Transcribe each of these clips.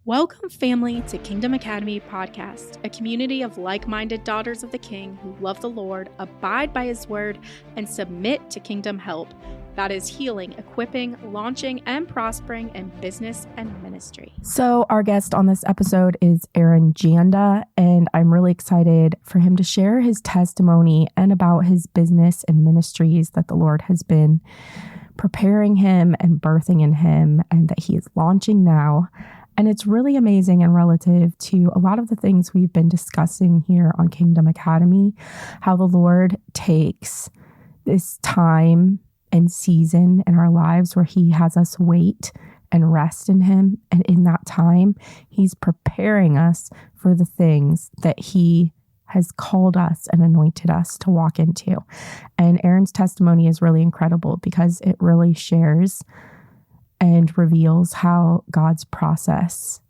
Welcome, family, to Kingdom Academy Podcast, a community of like-minded daughters of the King who love the Lord, abide by His word, and submit to kingdom help. That is healing, equipping, launching, and prospering in business and ministry. So our guest on this episode is Aaron Janda, and I'm really excited for him to share his testimony and about his business and ministries that the Lord has been preparing him and birthing in him, and that he is launching now. And it's really amazing and relative to a lot of the things we've been discussing here on Kingdom Academy, how the Lord takes this time and season in our lives where He has us wait and rest in Him. And in that time, He's preparing us for the things that He has called us and anointed us to walk into. And Aaron's testimony is really incredible because it really shares and reveals how God's process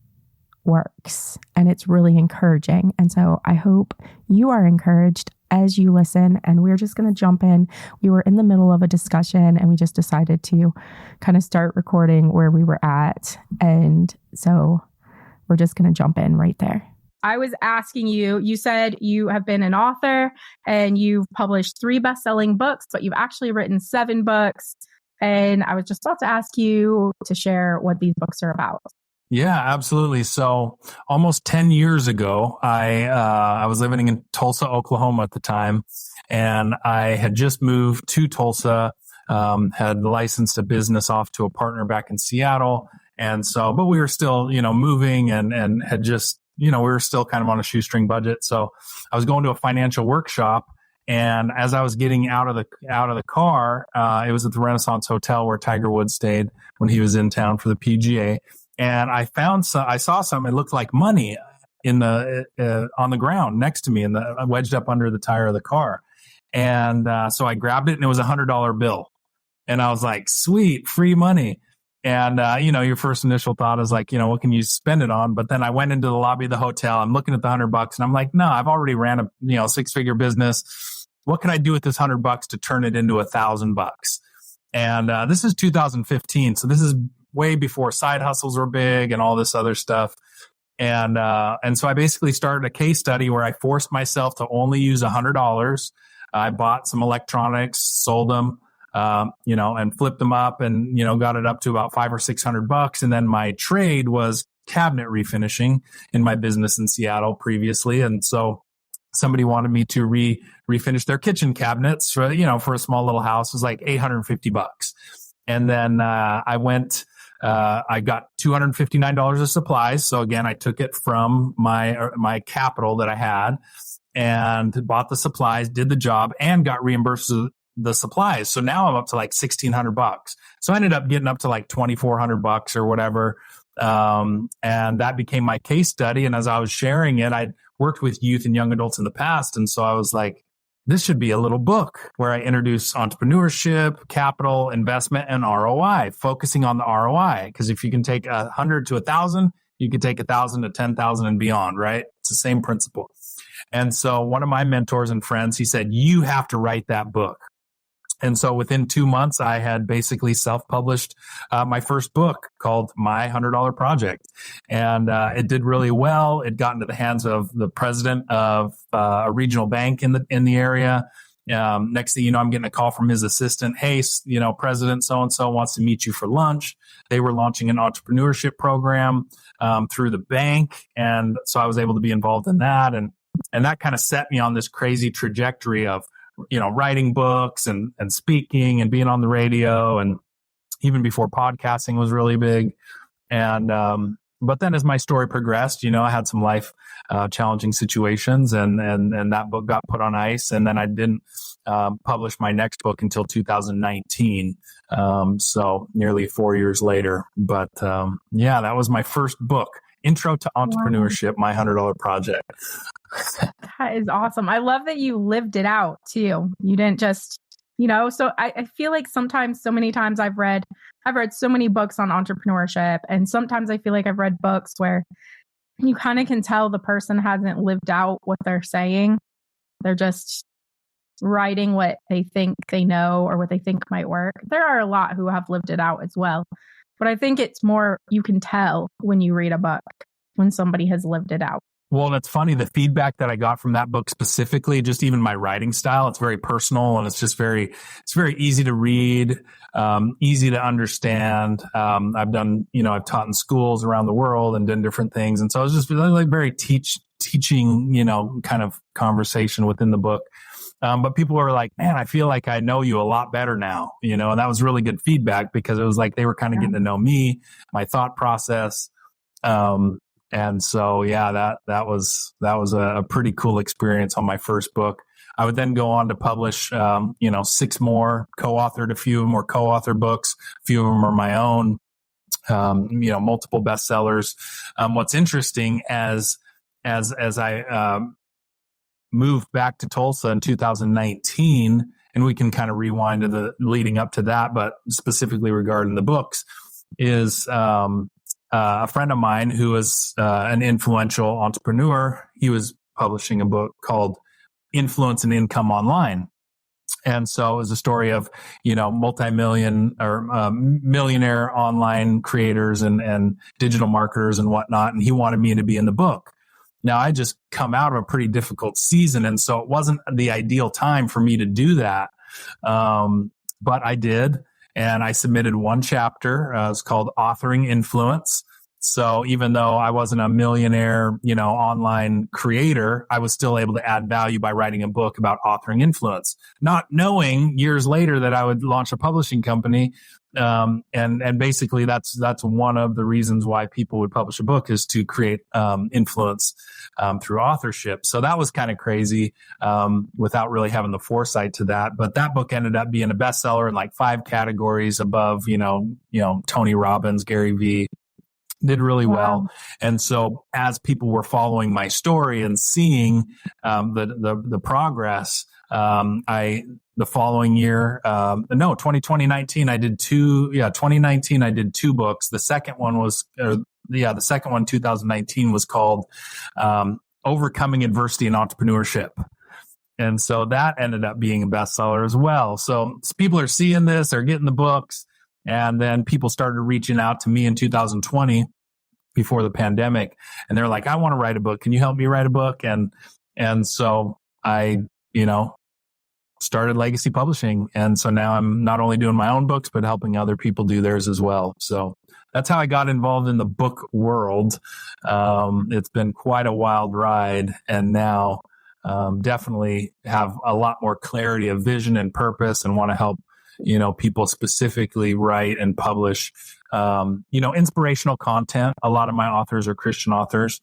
works. And it's really encouraging. And so I hope you are encouraged as you listen. And we're just going to jump in. We were in the middle of a discussion and we just decided to kind of start recording where we were at. And so we're just going to jump in right there. I was asking you, you said you have been an author and you've published 3 best-selling books, but you've actually written 7 books. And I was just about to ask you to share what these books are about. Yeah, absolutely. So almost 10 years ago, I was living in Tulsa, Oklahoma at the time, and I had just moved to Tulsa, had licensed a business off to a partner back in Seattle. And so, but we were still, moving and had just, we were still kind of on a shoestring budget. So I was going to a financial workshop. And as I was getting out of the car, it was at the Renaissance Hotel where Tiger Woods stayed when he was in town for the PGA. And I saw something. It looked like money on the ground next to me, wedged up under the tire of the car. And so I grabbed it, and it was $100 bill. And I was like, "Sweet, free money." And your first initial thought is like, what can you spend it on? But then I went into the lobby of the hotel. I'm looking at the $100, and I'm like, no, I've already ran a 6-figure business. What can I do with this $100 to turn it into $1,000? And this is 2015, so this is way before side hustles were big and all this other stuff. And so I basically started a case study where I forced myself to only use $100. I bought some electronics, sold them, and flipped them up, and got it up to about $500 or $600. And then my trade was cabinet refinishing in my business in Seattle previously, and so somebody wanted me to refinish their kitchen cabinets for a small little house. It was like $850. And then I got $259 of supplies. So again, I took it from my capital that I had and bought the supplies, did the job, and got reimbursed the supplies. So now I'm up to like $1,600. So I ended up getting up to like $2,400 or whatever. And that became my case study. And as I was sharing it, I'd worked with youth and young adults in the past. And so I was like, this should be a little book where I introduce entrepreneurship, capital, investment, and ROI, focusing on the ROI. Because if you can take 100 to 1,000, you can take 1,000 to 10,000 and beyond, right? It's the same principle. And so one of my mentors and friends, he said, you have to write that book. And so within 2 months, I had basically self-published my first book called My $100 Project. And it did really well. It got into the hands of the president of a regional bank in the area. Next thing you know, I'm getting a call from his assistant. Hey, President so-and-so wants to meet you for lunch. They were launching an entrepreneurship program through the bank. And so I was able to be involved in that. And that kind of set me on this crazy trajectory of writing books and speaking and being on the radio, and even before podcasting was really big. And, but then as my story progressed, I had some life, challenging situations, and that book got put on ice. And then I didn't, publish my next book until 2019. So nearly 4 years later, but, that was my first book. Intro to Entrepreneurship, My $100 Project. That is awesome. I love that you lived it out too. You didn't just, so I feel like sometimes, so many times I've read so many books on entrepreneurship, and sometimes I feel like I've read books where you kind of can tell the person hasn't lived out what they're saying. They're just writing what they think they know or what they think might work. There are a lot who have lived it out as well. But I think it's more, you can tell when you read a book. when somebody has lived it out. Well, and it's funny, the feedback that I got from that book specifically, just even my writing style, it's very personal and it's very easy to read, easy to understand. I've done, I've taught in schools around the world and done different things. And so it was just really like very teaching, kind of conversation within the book. But people were like, man, I feel like I know you a lot better now, and that was really good feedback because it was like they were kind of getting to know me, my thought process. And so, yeah, that was a pretty cool experience on my first book. I would then go on to publish, 6 more, co-authored a few more co-author books. A few of them are my own, multiple bestsellers. What's interesting as I, moved back to Tulsa in 2019, and we can kind of rewind to the leading up to that, but specifically regarding the books is, a friend of mine who was an influential entrepreneur. He was publishing a book called Influence and Income Online. And so it was a story of, multi-million or millionaire online creators and digital marketers and whatnot. And he wanted me to be in the book. Now, I just come out of a pretty difficult season. And so it wasn't the ideal time for me to do that. But I did. And I submitted 1 chapter. It's called Authoring Influence. So even though I wasn't a millionaire, online creator, I was still able to add value by writing a book about authoring influence, not knowing years later that I would launch a publishing company. And basically that's one of the reasons why people would publish a book is to create, influence, through authorship. So that was kind of crazy, without really having the foresight to that. But that book ended up being a bestseller in like 5 categories above, Tony Robbins, Gary Vee. Did really well. And so as people were following my story and seeing, the progress, the following year, 2019, I did 2019, I did 2 books. The second one was, the second one, 2019 was called, Overcoming Adversity in Entrepreneurship. And so that ended up being a bestseller as well. So people are seeing this, they're getting the books. And then people started reaching out to me in 2020 before the pandemic. And they're like, I want to write a book. Can you help me write a book? And so I, started Legacy Publishing. And so now I'm not only doing my own books, but helping other people do theirs as well. So that's how I got involved in the book world. It's been quite a wild ride. And now definitely have a lot more clarity of vision and purpose and want to help people specifically write and publish, inspirational content. A lot of my authors are Christian authors.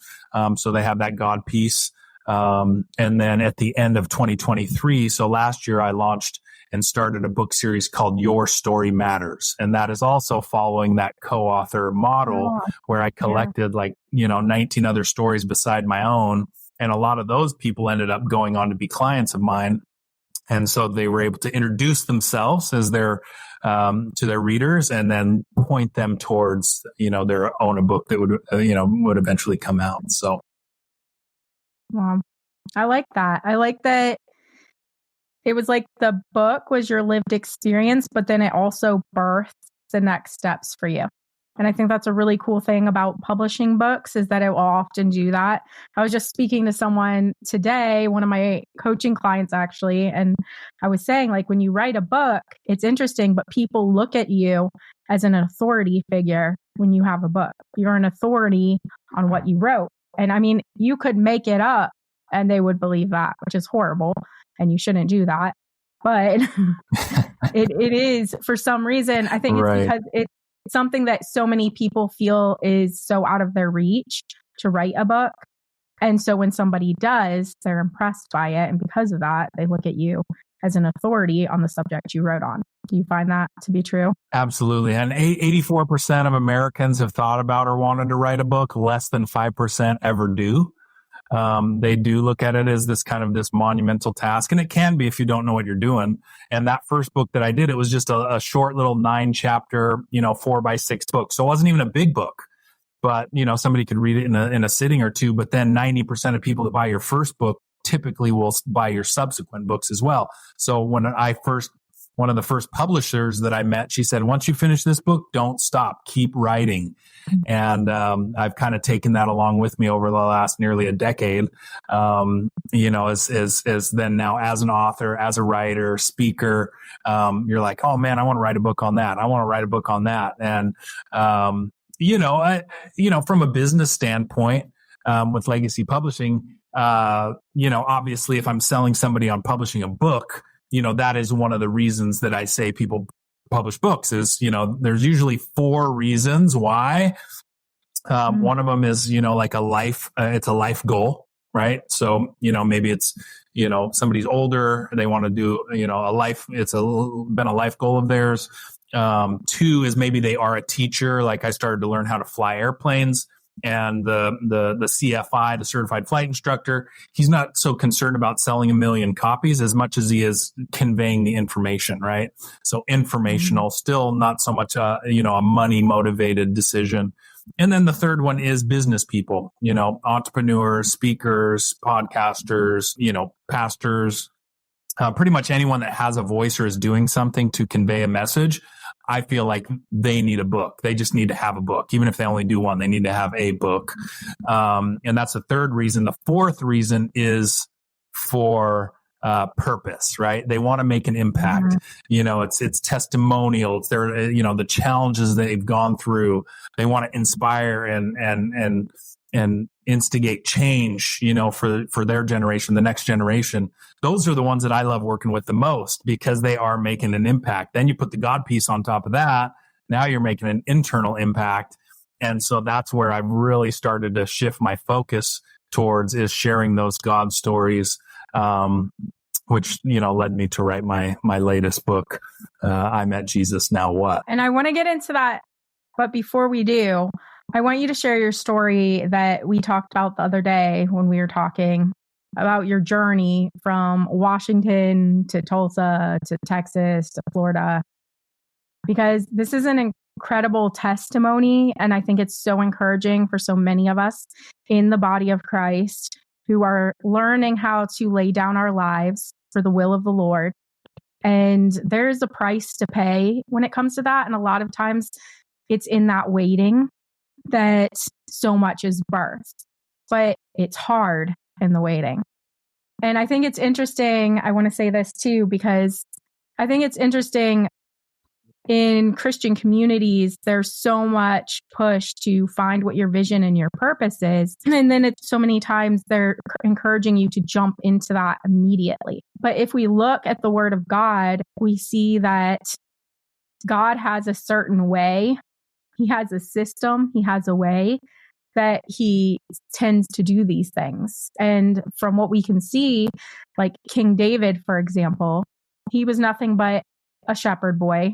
So they have that God piece. And then at the end of 2023, so last year I launched and started a book series called Your Story Matters. And that is also following that co-author model where I collected 19 other stories beside my own. And a lot of those people ended up going on to be clients of mine. And so they were able to introduce themselves as their, to their readers and then point them towards, their own book that would eventually come out. So. Wow. I like that. I like that it was like the book was your lived experience, but then it also birthed the next steps for you. And I think that's a really cool thing about publishing books is that it will often do that. I was just speaking to someone today, one of my coaching clients actually, and I was saying when you write a book, it's interesting, but people look at you as an authority figure when you have a book. You're an authority on what you wrote. And I mean, you could make it up and they would believe that, which is horrible. And you shouldn't do that. But it is for some reason, I think it's because it's something that so many people feel is so out of their reach to write a book. And so when somebody does, they're impressed by it. And because of that, they look at you as an authority on the subject you wrote on. Do you find that to be true? Absolutely. And 84% of Americans have thought about or wanted to write a book. Less than 5% ever do. They do look at it as this monumental task. And it can be if you don't know what you're doing. And that first book that I did, it was just a short little 9-chapter, 4x6 book. So it wasn't even a big book, but, somebody could read it in a sitting or two. But then 90% of people that buy your first book typically will buy your subsequent books as well. So when I first one of the first publishers that I met, she said, once you finish this book, don't stop, keep writing. And I've kind of taken that along with me over the last nearly a decade, as then now as an author, as a writer, speaker, you're like, oh man, I want to write a book on that. I want to write a book on that. And, from a business standpoint, with legacy publishing, obviously if I'm selling somebody on publishing a book, that is one of the reasons that I say people publish books is, there's usually 4 reasons why. One of them is, like it's a life goal, right? So, maybe it's, somebody's older, they want to do, a life, been a life goal of theirs. 2 is maybe they are a teacher. Like I started to learn how to fly airplanes. And the CFI, the certified flight instructor, he's not so concerned about selling 1 million copies as much as he is conveying the information, right? So informational, still not so much a money motivated decision. And then the 3rd one is business people, entrepreneurs, speakers, podcasters, pastors, pretty much anyone that has a voice or is doing something to convey a message. I feel like they need a book. They just need to have a book. Even if they only do one, they need to have a book. And that's the 3rd reason. The 4th reason is for purpose, right? They want to make an impact. It's testimonial. It's their, the challenges they've gone through. They want to inspire and instigate change, for their generation, the next generation. Those are the ones that I love working with the most because they are making an impact. Then you put the God piece on top of that. Now you're making an internal impact. And so that's where I've really started to shift my focus towards is sharing those God stories, which, led me to write my latest book, I Met Jesus, Now What? And I want to get into that. But before we do, I want you to share your story that we talked about the other day when we were talking about your journey from Washington to Tulsa to Texas to Florida, because this is an incredible testimony. And I think it's so encouraging for so many of us in the body of Christ who are learning how to lay down our lives for the will of the Lord. And there's a price to pay when it comes to that. And a lot of times it's in that waiting that so much is birthed, but it's hard in the waiting. And I think it's interesting. I want to say this too, because I think it's interesting in Christian communities, there's so much push to find what your vision and your purpose is. And then it's so many times they're encouraging you to jump into that immediately. But if we look at the Word of God, we see that God has a certain way. He has a system. He has a way that he tends to do these things. And from what we can see, like King David, for example, he was nothing but a shepherd boy.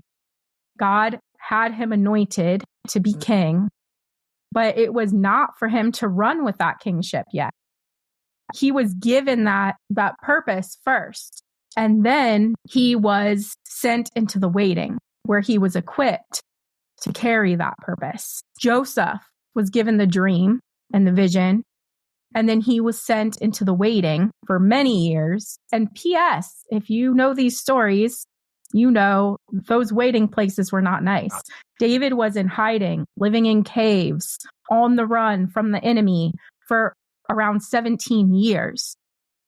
God had him anointed to be king, but it was not for him to run with that kingship yet. He was given that purpose first, and then he was sent into the waiting where he was equipped to carry that purpose. Joseph was given the dream and the vision, and then he was sent into the waiting for many years. And P.S., if you know these stories, you know those waiting places were not nice. David was in hiding, living in caves, on the run from the enemy for around 17 years.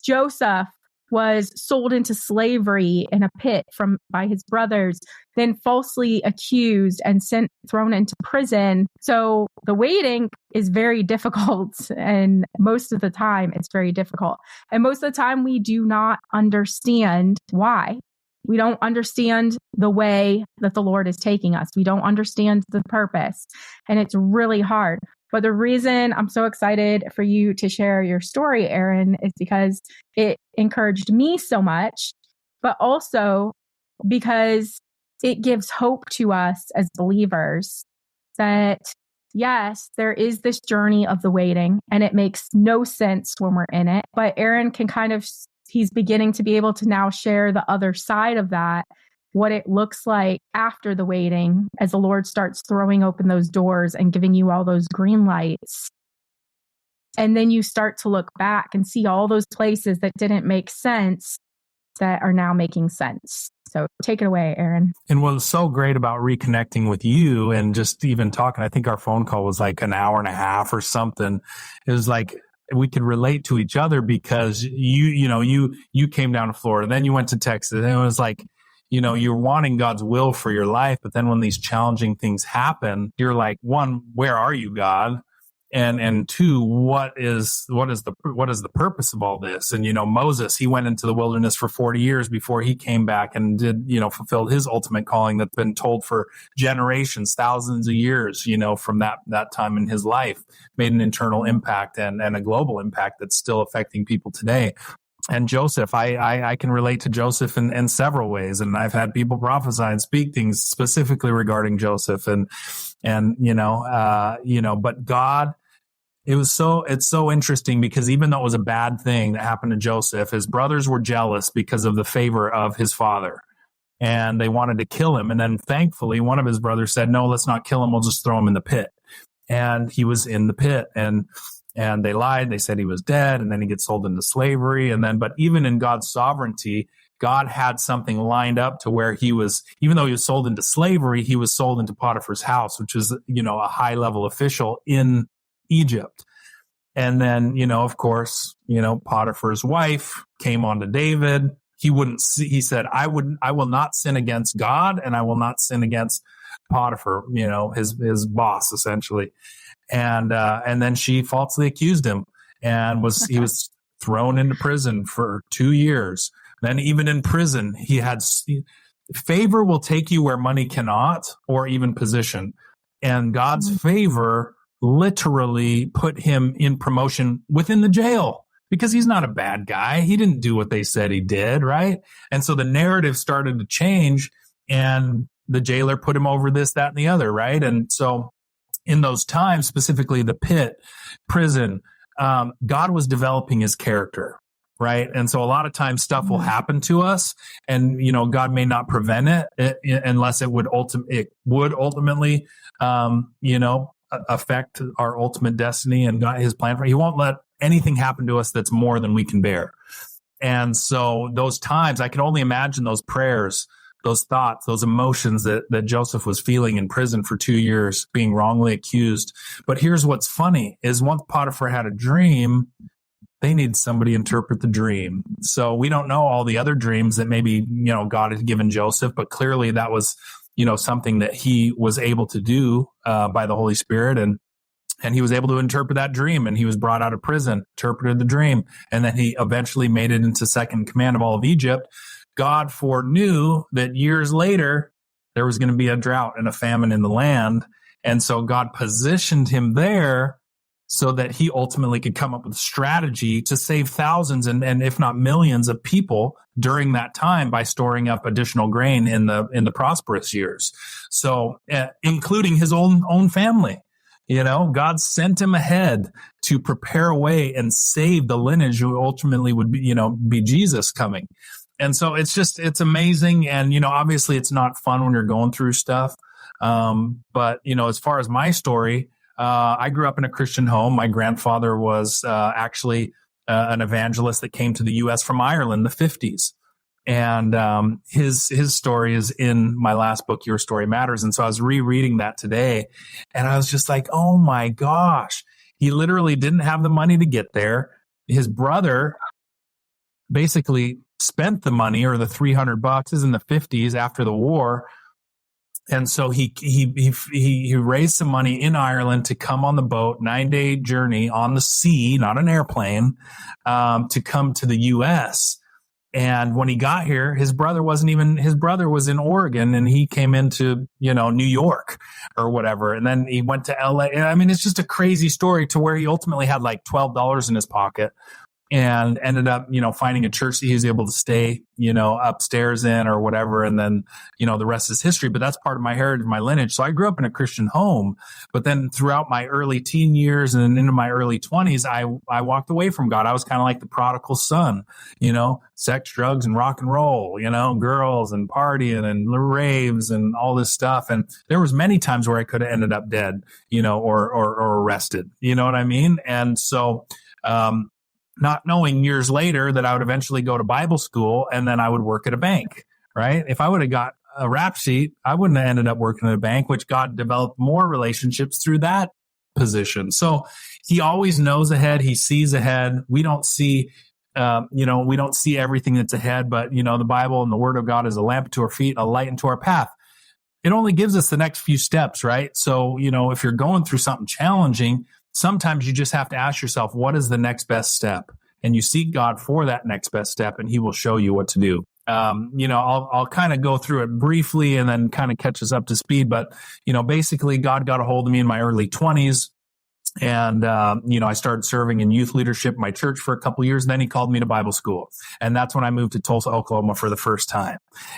Joseph was sold into slavery in a pit by his brothers, then falsely accused and thrown into prison. So the waiting is very difficult. And most of the time it's very difficult. And most of the time we do not understand why. We don't understand the way that the Lord is taking us. We don't understand the purpose. And it's really hard. But the reason I'm so excited for you to share your story, Aaron, is because it encouraged me so much, but also because it gives hope to us as believers that, yes, there is this journey of the waiting, and it makes no sense when we're in it. But Aaron can he's beginning to be able to now share the other side of that, what it looks like after the waiting, as the Lord starts throwing open those doors and giving you all those green lights. And then you start to look back and see all those places that didn't make sense. that are now making sense. So take it away, Aaron. And what was so great about reconnecting with you and just even talking, I think our phone call was like an hour and a half or something. It was like we could relate to each other because you came down to Florida, then you went to Texas, and it was like, you're wanting God's will for your life. But then when these challenging things happen, you're like, one, where are you, God? And two, what is the purpose of all this? And, Moses, he went into the wilderness for 40 years before he came back and did, fulfilled his ultimate calling that's been told for generations, thousands of years, from that time in his life, made an internal impact and a global impact that's still affecting people today. And Joseph, I can relate to Joseph in several ways. And I've had people prophesy and speak things specifically regarding Joseph but God, it's so interesting because even though it was a bad thing that happened to Joseph, his brothers were jealous because of the favor of his father and they wanted to kill him. And then thankfully, one of his brothers said, no, let's not kill him. We'll just throw him in the pit. And he was in the pit and they lied. They said he was dead and then he gets sold into slavery. But even in God's sovereignty, God had something lined up to where he was, even though he was sold into slavery, he was sold into Potiphar's house, which is, a high level official in Egypt. And then, of course, Potiphar's wife came on to David. He said, I will not sin against God and I will not sin against Potiphar, his boss essentially. And then she falsely accused him and he was thrown into prison for 2 years. Then even in prison, he had favor will take you where money cannot, or even position. And God's favor literally put him in promotion within the jail because he's not a bad guy. He didn't do what they said he did, right? And so the narrative started to change and the jailer put him over this, that, and the other, right? And so in those times, specifically the pit, prison, God was developing his character, right? And so a lot of times stuff will happen to us and, God may not prevent it unless it would ultimately, affect our ultimate destiny and God, his plan for it. He won't let anything happen to us that's more than we can bear. And so those times, I can only imagine those prayers, those thoughts, those emotions that Joseph was feeling in prison for 2 years, being wrongly accused. But here's what's funny is once Potiphar had a dream, they need somebody to interpret the dream. So we don't know all the other dreams that maybe, God had given Joseph, but clearly that was something that he was able to do by the Holy Spirit. And he was able to interpret that dream and he was brought out of prison, interpreted the dream. And then he eventually made it into second command of all of Egypt. God foreknew that years later, there was going to be a drought and a famine in the land. And so God positioned him there so that he ultimately could come up with a strategy to save thousands and if not millions of people during that time by storing up additional grain in the prosperous years. So, including his own family, God sent him ahead to prepare a way and save the lineage who ultimately would be Jesus coming. And so it's amazing. And, obviously it's not fun when you're going through stuff. But, as far as my story, I grew up in a Christian home. My grandfather was actually an evangelist that came to the U.S. from Ireland in the 50s. And his story is in my last book, Your Story Matters. And so I was rereading that today, and I was just like, oh, my gosh. He literally didn't have the money to get there. His brother basically spent the money, or the $300 in the 50s after the war. And so he raised some money in Ireland to come on the boat, 9-day journey on the sea, not an airplane, to come to the U.S. And when he got here, his brother was in Oregon, and he came into, New York or whatever. And then he went to LA. I mean, it's just a crazy story to where he ultimately had like $12 in his pocket. And ended up, finding a church that he was able to stay, upstairs in or whatever. And then, the rest is history. But that's part of my heritage, my lineage. So I grew up in a Christian home. But then throughout my early teen years and into my early 20s, I walked away from God. I was kind of like the prodigal son, sex, drugs, and rock and roll, girls and partying and raves and all this stuff. And there was many times where I could have ended up dead, or arrested. You know what I mean? And so not knowing years later that I would eventually go to Bible school and then I would work at a bank, right? If I would have got a rap sheet, I wouldn't have ended up working at a bank, which God developed more relationships through that position. So he always knows ahead. He sees ahead. We don't see, we don't see everything that's ahead, but the Bible and the Word of God is a lamp to our feet, a light into our path. It only gives us the next few steps, right? So, if you're going through something challenging, sometimes you just have to ask yourself, what is the next best step? And you seek God for that next best step, and he will show you what to do. I'll kind of go through it briefly and then kind of catch us up to speed. But, basically God got a hold of me in my early 20s. And, I started serving in youth leadership in my church for a couple of years. Then he called me to Bible school. And that's when I moved to Tulsa, Oklahoma for the first time.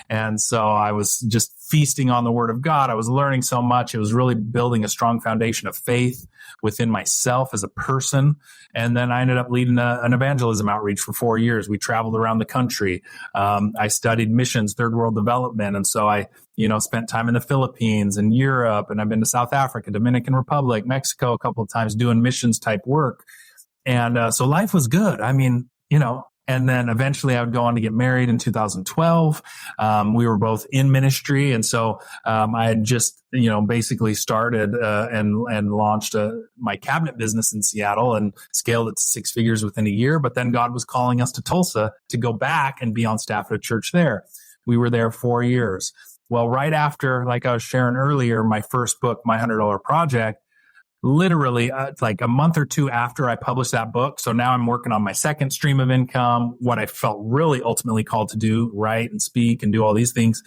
And so I was just feasting on the Word of God. I was learning so much. It was really building a strong foundation of faith within myself as a person. And then I ended up leading an evangelism outreach for 4 years. We traveled around the country. I studied missions, third world development. And so I spent time in the Philippines and Europe, and I've been to South Africa, Dominican Republic, Mexico a couple of times doing missions type work. And so life was good. And then eventually I would go on to get married in 2012. We were both in ministry. And so I had just, basically started and launched my cabinet business in Seattle and scaled it to 6 figures within a year. But then God was calling us to Tulsa to go back and be on staff at a church there. We were there 4 years. Well, right after, like I was sharing earlier, my first book, My $100 Project, literally like a month or two after I published that book. So now I'm working on my second stream of income, what I felt really ultimately called to do, write and speak and do all these things.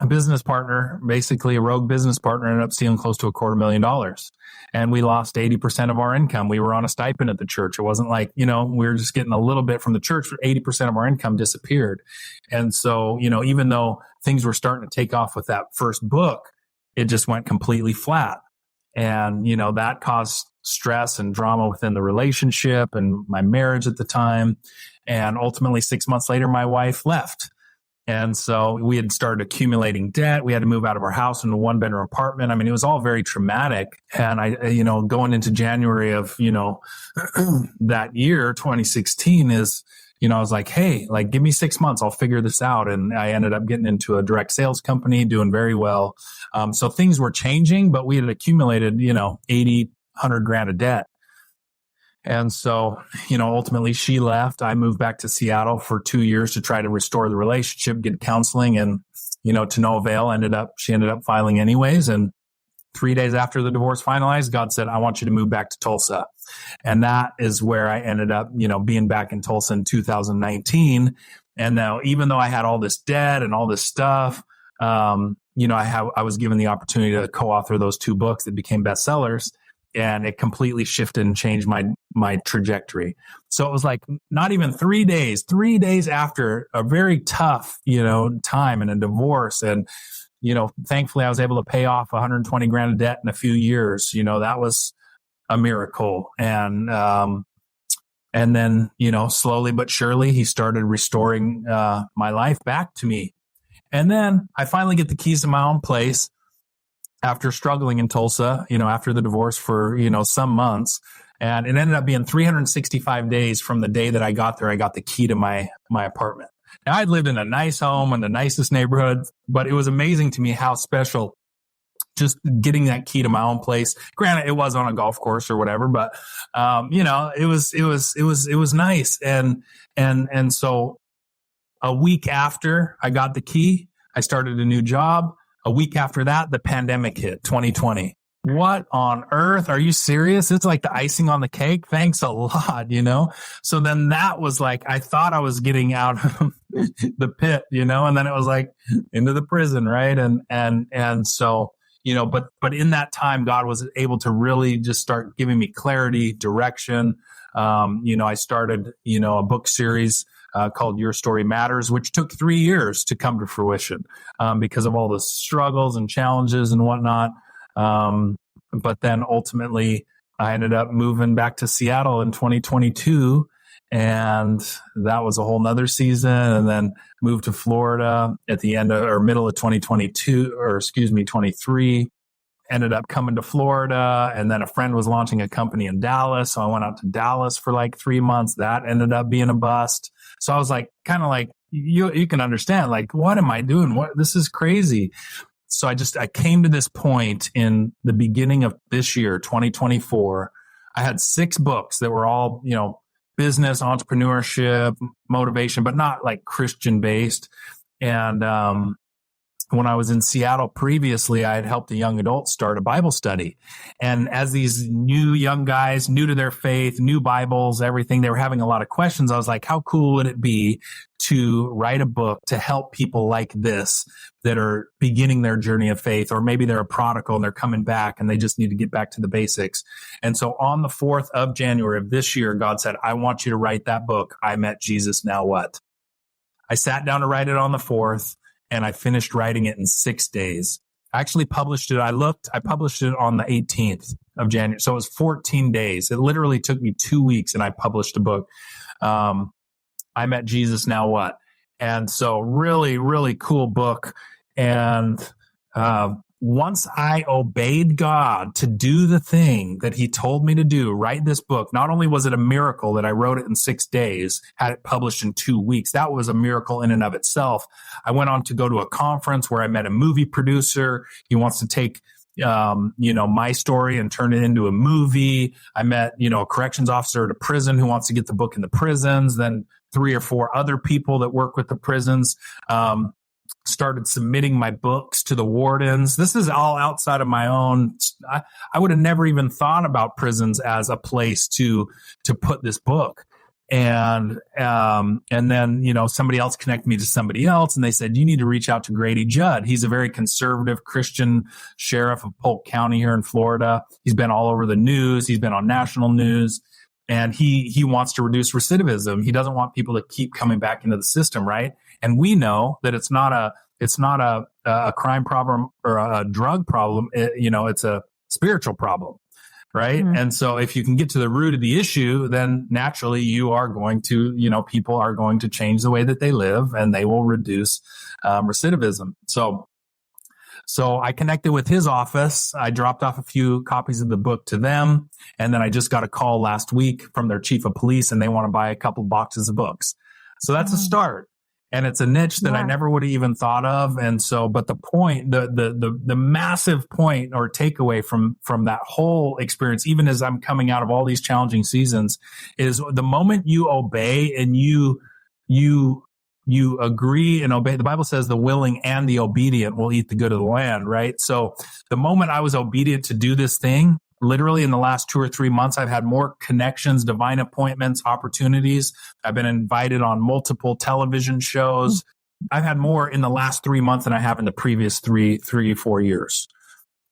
A business partner, basically a rogue business partner, ended up stealing close to $250,000. And we lost 80% of our income. We were on a stipend at the church. It wasn't like, we were just getting a little bit from the church. 80% of our income disappeared. And so, even though things were starting to take off with that first book, it just went completely flat. And, that caused stress and drama within the relationship and my marriage at the time. And ultimately 6 months later, my wife left. And so we had started accumulating debt. We had to move out of our house into a 1-bedroom apartment. I mean, it was all very traumatic. And I, going into January of, that year, 2016 is, I was like, hey, give me 6 months. I'll figure this out. And I ended up getting into a direct sales company, doing very well. So things were changing, but we had accumulated, 80, 100 grand of debt. And so, ultimately she left. I moved back to Seattle for 2 years to try to restore the relationship, get counseling, and, to no avail. She ended up filing anyways. And 3 days after the divorce finalized, God said, I want you to move back to Tulsa. And that is where I ended up, being back in Tulsa in 2019. And now, even though I had all this debt and all this stuff, I was given the opportunity to co-author those 2 books that became bestsellers. And it completely shifted and changed my trajectory. So it was like not even 3 days after a very tough, time and a divorce. And, thankfully I was able to pay off 120 grand of debt in a few years. That was a miracle. And then, slowly but surely he started restoring my life back to me. And then I finally get the keys to my own place. After struggling in Tulsa, after the divorce for, some months. And it ended up being 365 days from the day that I got there, I got the key to my apartment. Now, I'd lived in a nice home in the nicest neighborhood, but it was amazing to me how special just getting that key to my own place. Granted, it was on a golf course or whatever, but, it was nice. And so a week after I got the key, I started a new job. A week after that, the pandemic hit, 2020. What on earth? Are you serious? It's like the icing on the cake. Thanks a lot, So then that was like, I thought I was getting out of the pit, and then it was like into the prison, right? And so, but in that time, God was able to really just start giving me clarity, direction. I started, a book series called Your Story Matters, which took 3 years to come to fruition because of all the struggles and challenges and whatnot. But then ultimately, I ended up moving back to Seattle in 2022, and that was a whole nother season. And then moved to Florida at the end of, or middle of 23. ended up coming to Florida, and then a friend was launching a company in Dallas. So I went out to Dallas for like 3 months. That ended up being a bust. So I was like, kind of like, you can understand, like, what am I doing? This is crazy. So I came to this point in the beginning of this year, 2024. I had 6 books that were all, business, entrepreneurship, motivation, but not like Christian based. And, when I was in Seattle previously, I had helped a young adult start a Bible study. And as these new young guys, new to their faith, new Bibles, everything, they were having a lot of questions. I was like, how cool would it be to write a book to help people like this that are beginning their journey of faith, or maybe they're a prodigal and they're coming back and they just need to get back to the basics. And so on the 4th of January of this year, God said, I want you to write that book. I met Jesus, now what? I sat down to write it on the 4th. And I finished writing it in 6 days. I actually published it. I published it on the 18th of January. So it was 14 days. It literally took me 2 weeks and I published a book. I Met Jesus, Now What? And so really, really cool book. And once I obeyed God to do the thing that he told me to do, write this book, not only was it a miracle that I wrote it in 6 days, had it published in 2 weeks, that was a miracle in and of itself. I went on to go to a conference where I met a movie producer. He wants to take, my story and turn it into a movie. I met, a corrections officer at a prison who wants to get the book in the prisons. Then 3 or 4 other people that work with the prisons, started submitting my books to the wardens. This is all outside of my own. I would have never even thought about prisons as a place to put this book. And then, somebody else connected me to somebody else, and they said, you need to reach out to Grady Judd. He's a very conservative Christian sheriff of Polk County here in Florida. He's been all over the news. He's been on national news. And he wants to reduce recidivism. He doesn't want people to keep coming back into the system, right? And we know that it's not a crime problem or a drug problem. It's a spiritual problem, right? Mm-hmm. And so if you can get to the root of the issue, then naturally you are going to, people are going to change the way that they live, and they will reduce recidivism. So I connected with his office. I dropped off a few copies of the book to them. And then I just got a call last week from their chief of police, and they want to buy a couple boxes of books. So that's a start. And it's a niche that I never would have even thought of. And so, but the point, the massive point or takeaway from that whole experience, even as I'm coming out of all these challenging seasons, is the moment you obey and you agree and obey. The Bible says the willing and the obedient will eat the good of the land, right? So the moment I was obedient to do this thing, literally in the last 2 or 3 months, I've had more connections, divine appointments, opportunities. I've been invited on multiple television shows. I've had more in the last 3 months than I have in the previous 3 or 4 years.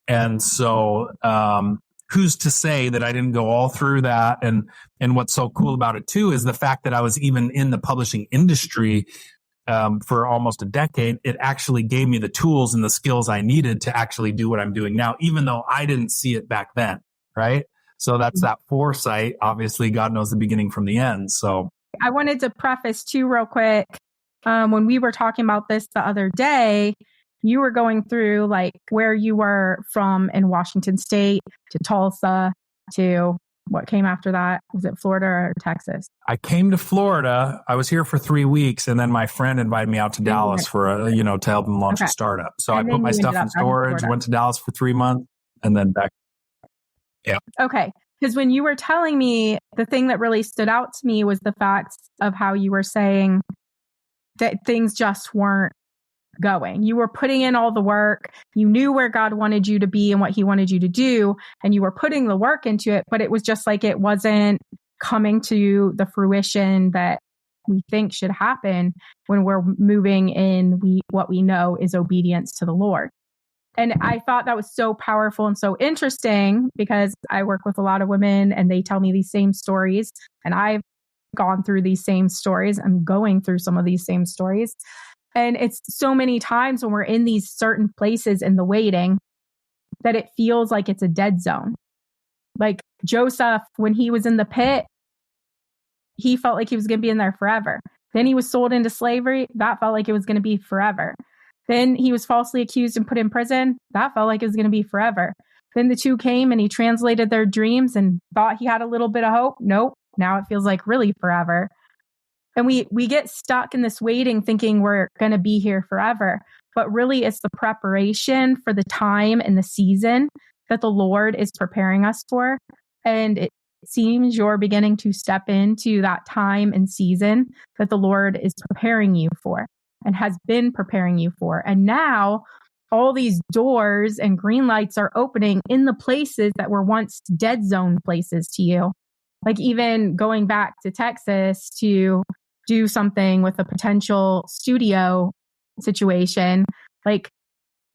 And so, who's to say that I didn't go all through that? And what's so cool about it too is the fact that I was even in the publishing industry for almost a decade. It actually gave me the tools and the skills I needed to actually do what I'm doing now, even though I didn't see it back then, right? So that's that foresight. Obviously, God knows the beginning from the end. So I wanted to preface too real quick. When we were talking about this the other day, you were going through like where you were from in Washington State to Tulsa to what came after that. Was it Florida or Texas? I came to Florida. I was here for 3 weeks, and then my friend invited me out to Dallas for to help him launch a startup. So I put my stuff in storage, went to Dallas for 3 months, and then back. Yeah. Okay. Because when you were telling me, the thing that really stood out to me was the fact of how you were saying that things just weren't going. You were putting in all the work. You knew where God wanted you to be and what he wanted you to do, and you were putting the work into it, but it was just like it wasn't coming to the fruition that we think should happen when we're moving in what we know is obedience to the Lord. And I thought that was so powerful and so interesting because I work with a lot of women and they tell me these same stories, and I've gone through these same stories. I'm going through some of these same stories. And it's so many times when we're in these certain places in the waiting that it feels like it's a dead zone. Like Joseph, when he was in the pit, he felt like he was going to be in there forever. Then he was sold into slavery. That felt like it was going to be forever. Then he was falsely accused and put in prison. That felt like it was going to be forever. Then the two came and he translated their dreams and thought he had a little bit of hope. Nope. Now it feels like really forever. And we get stuck in this waiting, thinking we're going to be here forever. But really, it's the preparation for the time and the season that the Lord is preparing us for. And it seems you're beginning to step into that time and season that the Lord is preparing you for and has been preparing you for. And now all these doors and green lights are opening in the places that were once dead zone places to you. Like even going back to Texas to do something with a potential studio situation, like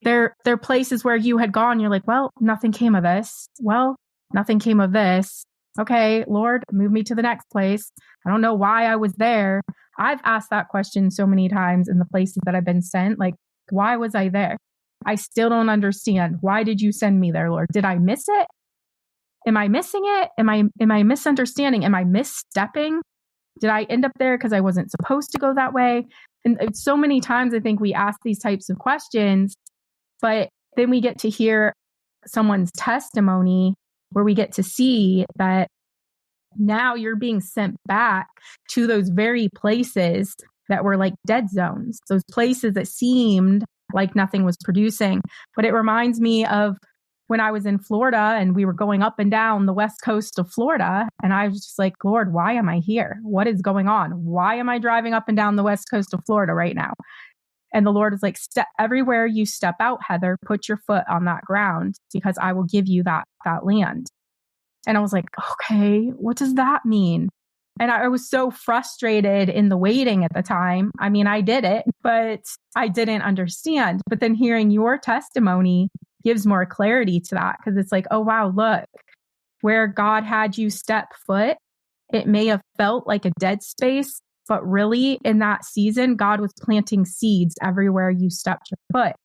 there are places where you had gone, you're like, well, nothing came of this. Well, nothing came of this. Okay, Lord, move me to the next place. I don't know why I was there. I've asked that question so many times in the places that I've been sent. Like, why was I there? I still don't understand. Why did you send me there, Lord? Did I miss it? Am I missing it? Am I misunderstanding? Am I misstepping? Did I end up there because I wasn't supposed to go that way? And so many times I think we ask these types of questions, but then we get to hear someone's testimony where we get to see that now you're being sent back to those very places that were like dead zones, those places that seemed like nothing was producing. But it reminds me of when I was in Florida and we were going up and down the west coast of Florida. And I was just like, Lord, why am I here? What is going on? Why am I driving up and down the west coast of Florida right now? And the Lord is like, everywhere you step out, Heather, put your foot on that ground because I will give you that land. And I was like, okay, what does that mean? And I was so frustrated in the waiting at the time. I mean, I did it, but I didn't understand. But then hearing your testimony gives more clarity to that because it's like, oh, wow, look, where God had you step foot, it may have felt like a dead space, but really in that season, God was planting seeds everywhere you stepped your foot.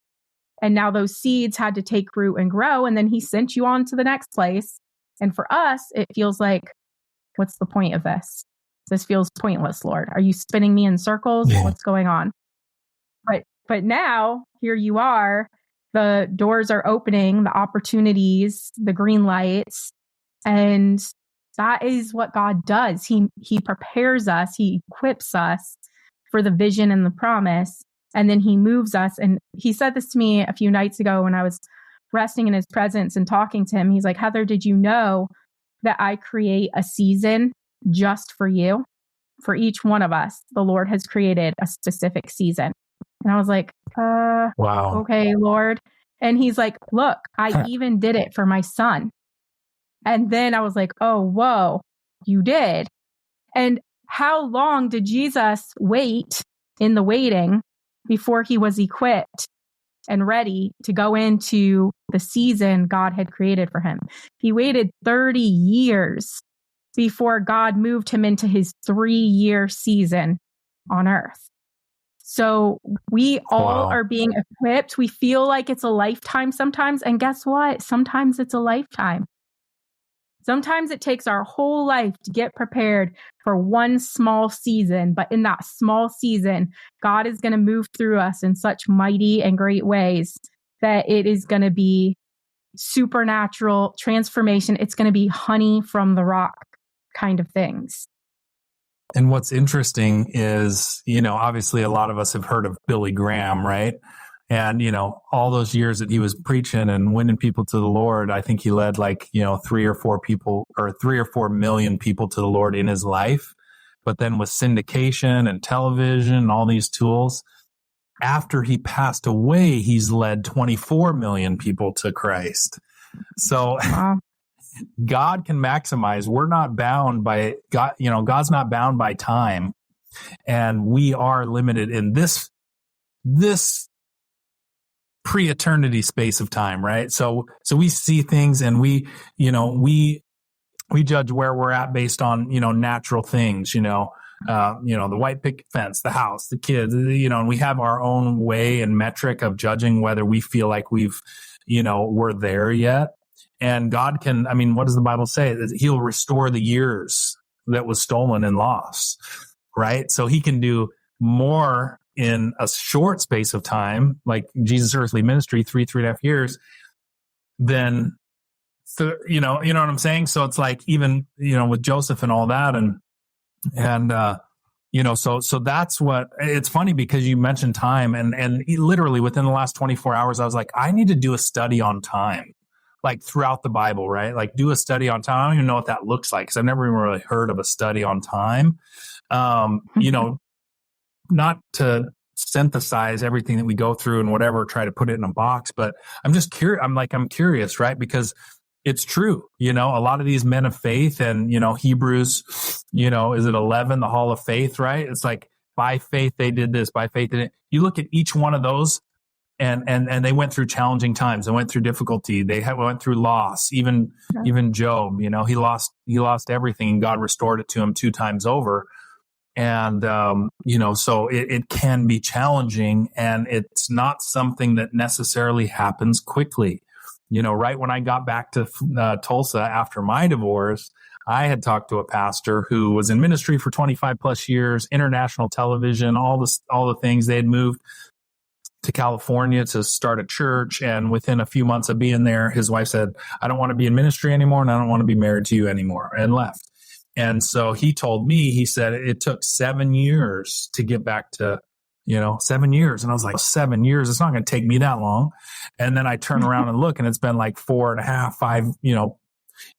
And now those seeds had to take root and grow. And then he sent you on to the next place. And for us, it feels like, what's the point of this? This feels pointless, Lord. Are you spinning me in circles? Yeah. What's going on? But now here you are. The doors are opening, the opportunities, the green lights. And that is what God does. He prepares us. He equips us for the vision and the promise. And then he moves us. And he said this to me a few nights ago when I was resting in his presence and talking to him. He's like, Heather, did you know that I create a season just for you? For each one of us, the Lord has created a specific season. And I was like, wow. Okay, Lord. And he's like, look, I even did it for my son. And then I was like, oh, whoa, you did. And how long did Jesus wait in the waiting before he was equipped and ready to go into the season God had created for him? He waited 30 years before God moved him into his 3-year season on earth. So we all are being equipped. We feel like it's a lifetime sometimes. And guess what? Sometimes it's a lifetime. Sometimes it takes our whole life to get prepared for one small season. But in that small season, God is going to move through us in such mighty and great ways that it is going to be supernatural transformation. It's going to be honey from the rock kind of things. And what's interesting is, obviously a lot of us have heard of Billy Graham, right? And, all those years that he was preaching and winning people to the Lord, I think he led 3 or 4 million people to the Lord in his life. But then with syndication and television and all these tools, after he passed away, he's led 24 million people to Christ. So wow. God can maximize. We're not bound by God. God's not bound by time, and we are limited in this pre-eternity space of time, right? So we see things, and we judge where we're at based on natural things. The white picket fence, the house, the kids. And we have our own way and metric of judging whether we feel like we're there yet. And God can, what does the Bible say? That he'll restore the years that was stolen and lost, right? So he can do more in a short space of time, like Jesus' earthly ministry, 3.5 years, than you know what I'm saying? So it's like, even, with Joseph and all that, and so that's what, it's funny because you mentioned time, and literally within the last 24 hours, I was like, I need to do a study on time, like throughout the Bible, right? Like do a study on time. I don't even know what that looks like, because I've never even really heard of a study on time. Not to synthesize everything that we go through and whatever, try to put it in a box, but I'm just curious. I'm curious, right? Because it's true. A lot of these men of faith, and, Hebrews, is it 11, the hall of faith, right? It's like, by faith, they did this, by faith, they did it. You look at each one of those, and they went through challenging times. They went through difficulty. They went through loss. Even Job, he lost everything, and God restored it to him 2 times over. And, so it can be challenging, and it's not something that necessarily happens quickly. Right when I got back to Tulsa after my divorce, I had talked to a pastor who was in ministry for 25 plus years, international television, all the things. They had moved to California to start a church. And within a few months of being there, his wife said, I don't want to be in ministry anymore, and I don't want to be married to you anymore, and left. And so he told me, he said it took 7 years to get back to, 7 years. And I was like, 7 years, it's not going to take me that long. And then I turn around and look, and it's been like 4.5, 5,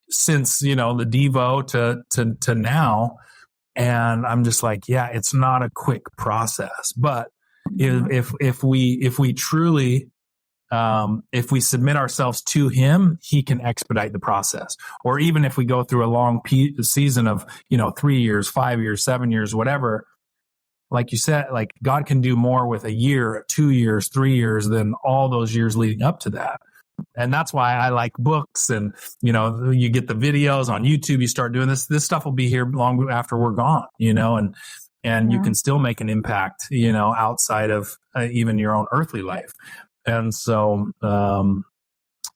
since, the Devo to now. And I'm just like, yeah, it's not a quick process, but if we truly, if we submit ourselves to him, he can expedite the process. Or even if we go through a long season of, 3 years, 5 years, 7 years, whatever, like you said, like God can do more with a year, 2 years, 3 years than all those years leading up to that. And that's why I like books, and, you get the videos on YouTube, you start doing this stuff will be here long after we're gone, and you can still make an impact, outside of even your own earthly life. And so,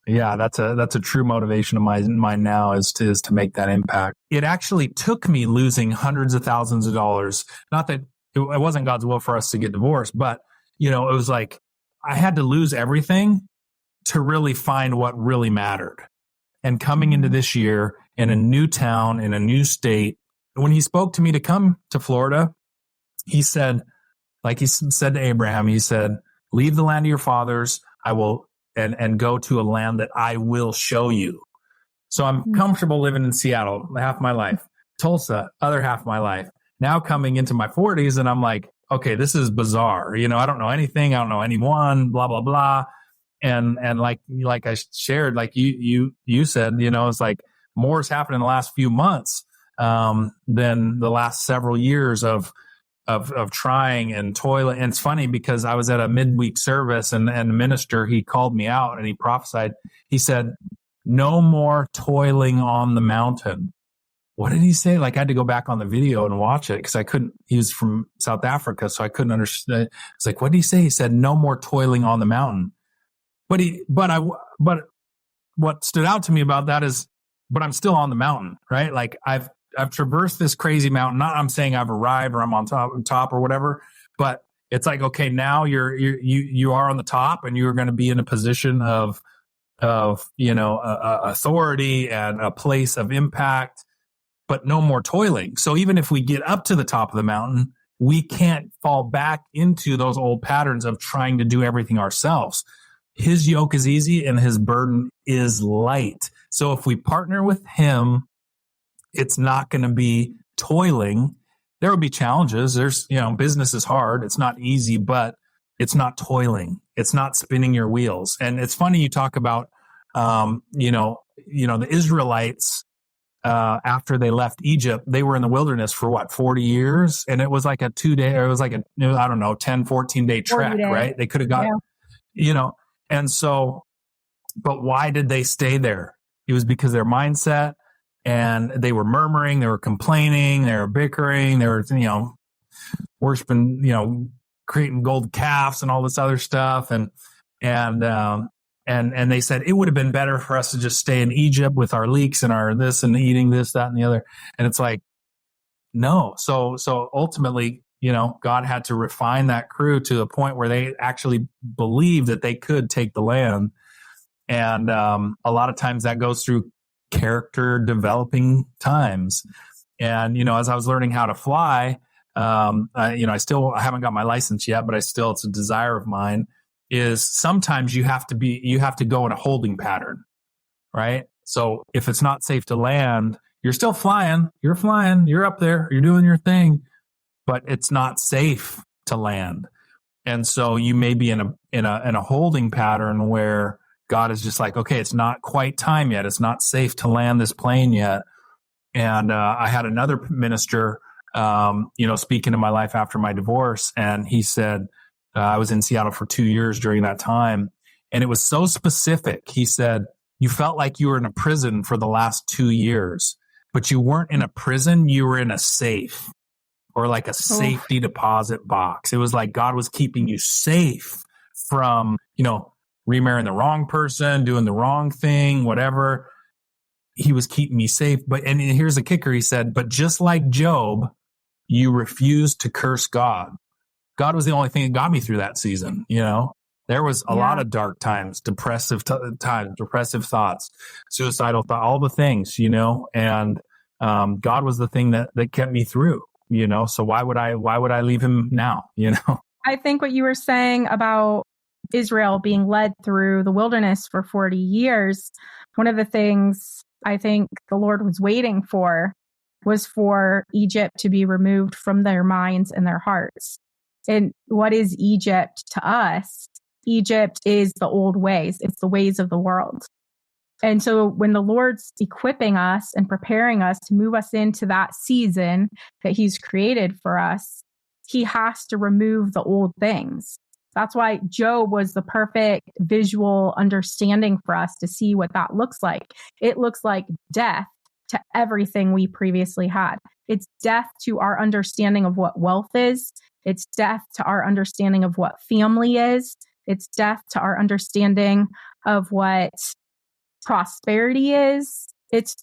that's a true motivation of mine now is to make that impact. It actually took me losing hundreds of thousands of dollars. Not that it wasn't God's will for us to get divorced, but, it was like I had to lose everything to really find what really mattered. And coming into this year in a new town, in a new state, when he spoke to me to come to Florida, he said, like he said to Abraham, he said, leave the land of your fathers, I will, and go to a land that I will show you. So I'm comfortable living in Seattle half my life, Tulsa, other half my life. Now coming into my 40s, and I'm like, okay, this is bizarre. I don't know anything. I don't know anyone, blah, blah, blah. And like I shared, like you said, it's like more has happened in the last few months than the last several years of trying and toiling. And it's funny because I was at a midweek service, and the minister, he called me out and he prophesied. He said, no more toiling on the mountain. What did he say? Like I had to go back on the video and watch it because I couldn't, he was from South Africa, so I couldn't understand. It's like, what did he say? He said, no more toiling on the mountain. But what stood out to me about that is, but I'm still on the mountain, right? Like I've traversed this crazy mountain. Not I'm saying I've arrived or I'm on top or whatever, but it's like, okay, now you are on the top, and you're going to be in a position of authority and a place of impact, but no more toiling. So even if we get up to the top of the mountain, we can't fall back into those old patterns of trying to do everything ourselves. His yoke is easy and his burden is light. So if we partner with him, it's not going to be toiling. There will be challenges. There's, business is hard. It's not easy, but it's not toiling. It's not spinning your wheels. And it's funny you talk about, the Israelites, after they left Egypt, they were in the wilderness for 40 years. And it was like a 2-day, or it was like 10, 14 day trek, right? They could have got, and so, but why did they stay there? It was because their mindset, and they were murmuring, they were complaining, they were bickering, they were, worshiping, creating gold calves and all this other stuff. And they said it would have been better for us to just stay in Egypt with our leeks and our this and eating this, that, and the other. And it's like, no. So ultimately, God had to refine that crew to the point where they actually believed that they could take the land. And a lot of times that goes through character developing times. And, as I was learning how to fly, I haven't got my license yet, but it's a desire of mine, is sometimes you have to go in a holding pattern, right? So if it's not safe to land, you're still flying, you're up there, you're doing your thing, but it's not safe to land. And so you may be in a holding pattern where God is just like, okay, it's not quite time yet. It's not safe to land this plane yet. And I had another minister, speak into my life after my divorce. And he said, I was in Seattle for 2 years during that time. And it was so specific. He said, you felt like you were in a prison for the last 2 years, but you weren't in a prison. You were in a safe, or like a safety deposit box. It was like God was keeping you safe from, remarrying the wrong person, doing the wrong thing, whatever. He was keeping me safe. And here's the kicker. He said, but just like Job, you refused to curse God. God was the only thing that got me through that season. There was a lot of dark times, depressive times, depressive thoughts, suicidal thoughts, all the things, and God was the thing that kept me through, so why would I leave him now? I think what you were saying about Israel being led through the wilderness for 40 years, one of the things I think the Lord was waiting for was for Egypt to be removed from their minds and their hearts. And what is Egypt to us? Egypt is the old ways. It's the ways of the world. And so when the Lord's equipping us and preparing us to move us into that season that he's created for us, he has to remove the old things. That's why Job was the perfect visual understanding for us to see what that looks like. It looks like death to everything we previously had. It's death to our understanding of what wealth is. It's death to our understanding of what family is. It's death to our understanding of what prosperity is. It's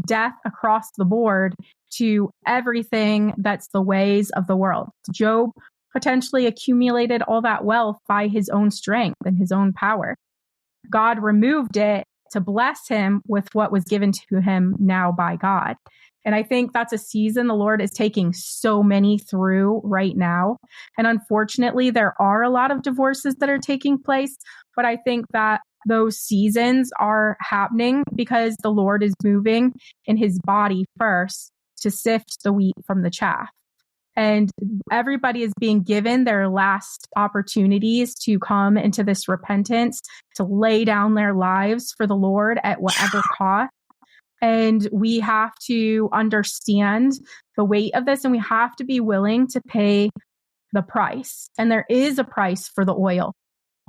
death across the board to everything that's the ways of the world. Job potentially accumulated all that wealth by his own strength and his own power. God removed it to bless him with what was given to him now by God. And I think that's a season the Lord is taking so many through right now. And unfortunately, there are a lot of divorces that are taking place, but I think that those seasons are happening because the Lord is moving in his body first to sift the wheat from the chaff. And everybody is being given their last opportunities to come into this repentance, to lay down their lives for the Lord at whatever cost. And we have to understand the weight of this, and we have to be willing to pay the price. And there is a price for the oil.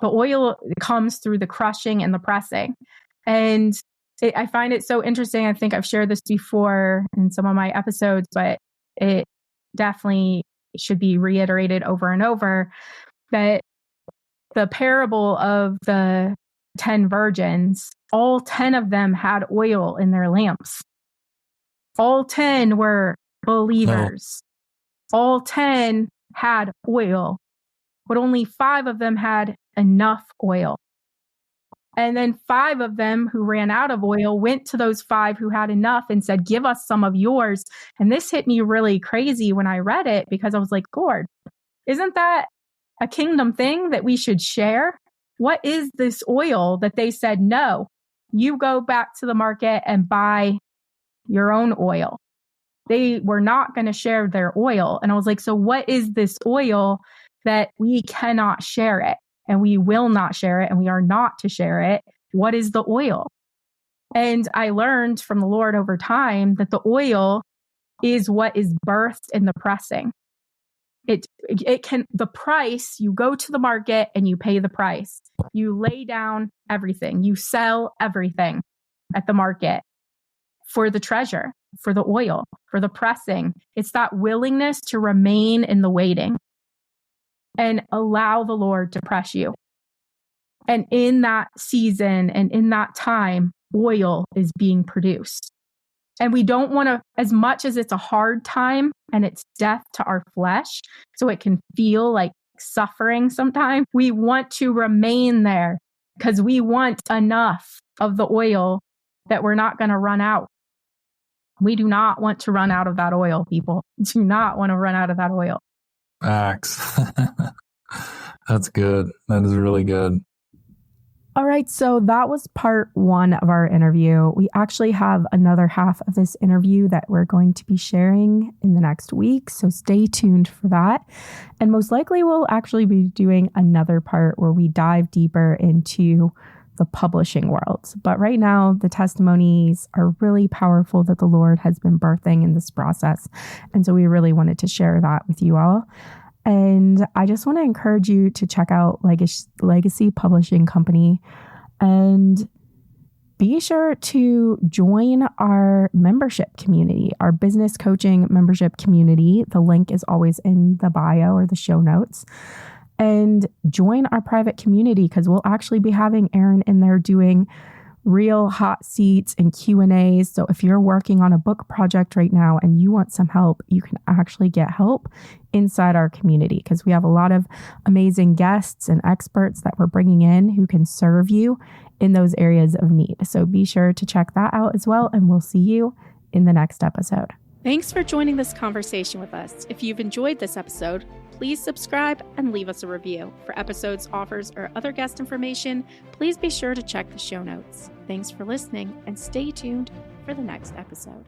The oil comes through the crushing and the pressing. And I find it so interesting. I think I've shared this before in some of my episodes, but it definitely should be reiterated over and over, that the parable of the 10 virgins, all 10 of them had oil in their lamps. All 10 were believers. No. All 10 had oil, but only 5 of them had enough oil. And then 5 of them who ran out of oil went to those 5 who had enough and said, give us some of yours. And this hit me really crazy when I read it, because I was like, Lord, isn't that a kingdom thing that we should share? What is this oil that they said, no, you go back to the market and buy your own oil? They were not going to share their oil. And I was like, so what is this oil that we cannot share it? And we will not share it, and we are not to share it. What is the oil? And I learned from the Lord over time that the oil is what is birthed in the pressing. It can, the price, you go to the market and you pay the price. You lay down everything. You sell everything at the market for the treasure, for the oil, for the pressing. It's that willingness to remain in the waiting and allow the Lord to press you. And in that season and in that time, oil is being produced. And we don't want to, as much as it's a hard time and it's death to our flesh, so it can feel like suffering sometimes, we want to remain there because we want enough of the oil that we're not going to run out. We do not want to run out of that oil, people. Do not want to run out of that oil. Facts. That's good. That is really good. All right, so that was part 1 of our interview. We actually have another half of this interview that we're going to be sharing in the next week, so stay tuned for that. And most likely we'll actually be doing another part where we dive deeper into the publishing world. But right now, the testimonies are really powerful that the Lord has been birthing in this process. And so we really wanted to share that with you all. And I just want to encourage you to check out Legacy Publishing Company and be sure to join our membership community, our business coaching membership community. The link is always in the bio or the show notes. And join our private community because we'll actually be having Aaron in there doing real hot seats and Q&As. So if you're working on a book project right now and you want some help, you can actually get help inside our community because we have a lot of amazing guests and experts that we're bringing in who can serve you in those areas of need. So be sure to check that out as well. And we'll see you in the next episode. Thanks for joining this conversation with us. If you've enjoyed this episode, please subscribe and leave us a review. For episodes, offers, or other guest information, please be sure to check the show notes. Thanks for listening and stay tuned for the next episode.